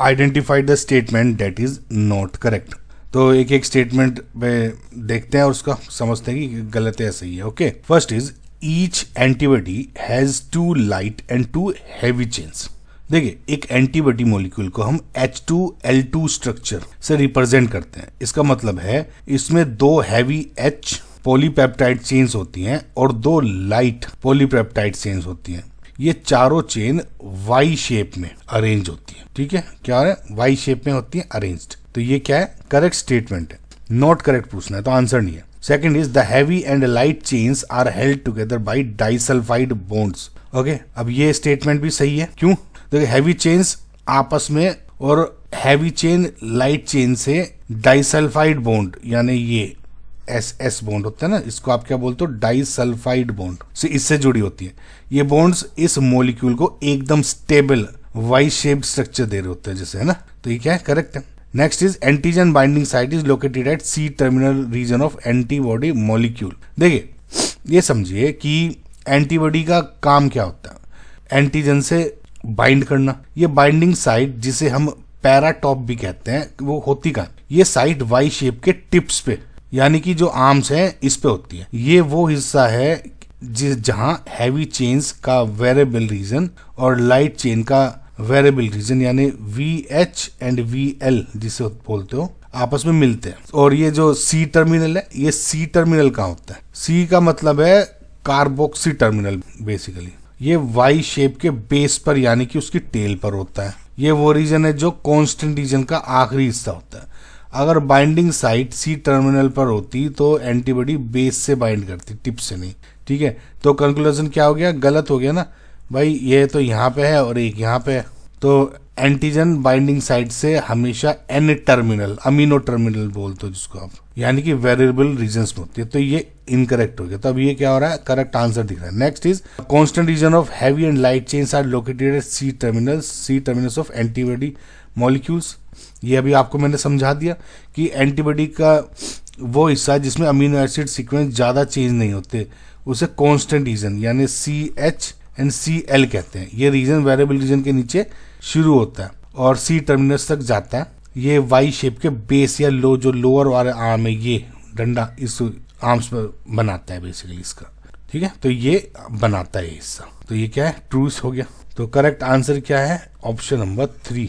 Identify the statement that is not correct. तो एक एक स्टेटमेंट में देखते हैं और उसका समझते हैं कि गलत है या सही है। Okay, first is each antibody has 2 light and 2 heavy chains. देखिए, एक एंटीबॉडी मॉलिक्यूल को हम H2L2 स्ट्रक्चर से रिप्रेजेंट करते हैं। इसका मतलब है इसमें 2 हैवी H पॉलीपेप्टाइड चेन्स होती हैं और 2 लाइट पॉलीपेप्टाइड चेन्स होती हैं। ये चारों चेन वाई शेप में अरेंज होती है। ठीक है, क्या है, वाई शेप में होती है अरेंज्ड। तो ये क्या है, करेक्ट स्टेटमेंट है। नॉट करेक्ट पूछना है तो आंसर नहीं है। Second is the heavy and light chains are held together by disulphide bonds. Okay, अब ये स्टेटमेंट भी सही है। क्यों? देखिए, हैवी चेन्स आपस में और हैवी चेन लाइट चेन से डाइसल्फाइड बॉन्ड यानी ये SS बॉन्ड होता है ना, इसको आप क्या बोलते हो, डाइसल्फाइड बॉन्ड से इससे जुड़ी होती है। ये बॉन्ड्स इस मॉलिक्यूल को एकदम स्टेबल वाई शेप्ड स्ट्रक्चर दे रहे होते हैं जैसे, है ना। तो ये क्या है, करेक्ट है। Next is antigen binding site is located at C terminal region of antibody molecule. देखिए, ये समझिए कि एंटीबॉडी का काम क्या होता है, एंटीजन से बाइंड करना। ये बाइंडिंग साइट जिसे हम पैराटॉप भी कहते हैं, वो होती कहाँ, ये साइट वाई शेप के टिप्स पे यानी कि जो आर्म्स हैं इस पे होती है। ये वो हिस्सा है जहां हैवी चेन्स का वेरिएबल रीजन और लाइट चेन का वेरिएबल रीजन यानी VH एंड VL जिसे बोलते हो आपस में मिलते हैं। और ये जो C टर्मिनल है, ये C टर्मिनल कहाँ होता है, C का मतलब है कार्बोक्सी टर्मिनल। बेसिकली ये वाई शेप के बेस पर यानी कि उसकी टेल पर होता है। ये वो रीजन है जो कांस्टेंट रीजन का आखिरी हिस्सा होता है। अगर बाइंडिंग साइट C टर्मिनल पर होती तो एंटीबॉडी बेस से बाइंड करती, टिप से नहीं। ठीक है, तो कंक्लूजन क्या हो गया, गलत हो गया ना भाई। ये तो यहाँ पे है और एक यहाँ पे है। तो एंटीजन बाइंडिंग साइट से हमेशा N टर्मिनल, अमीनो टर्मिनल बोलते हो जिसको आप, यानी कि वेरिएबल रीजन्स में होती है। तो ये इनकरेक्ट हो गया। तो अब ये क्या हो रहा है, करेक्ट आंसर दिख रहा है। Next is constant region of heavy and light chains are located at C terminals of antibody molecules. ये अभी आपको मैंने समझा दिया कि एंटीबॉडी का वो हिस्सा जिसमें अमीनो एसिड सीक्वेंस ज्यादा चेंज नहीं होते, उसे कांस्टेंट रीजन यानी CH एंड CL कहते हैं। ये रीजन वेरिएबल रीजन के नीचे शुरू होता है और C टर्मिनस तक जाता है। ये वाई शेप के बेस या जो लोअर वाले आर्म है, ये डंडा इस आर्म्स पर बनाता है बेसिकली इसका। ठीक है, तो ये बनाता है हिस्सा। तो ये क्या है, ट्रू हो गया। तो करेक्ट आंसर क्या है, ऑप्शन नंबर 3।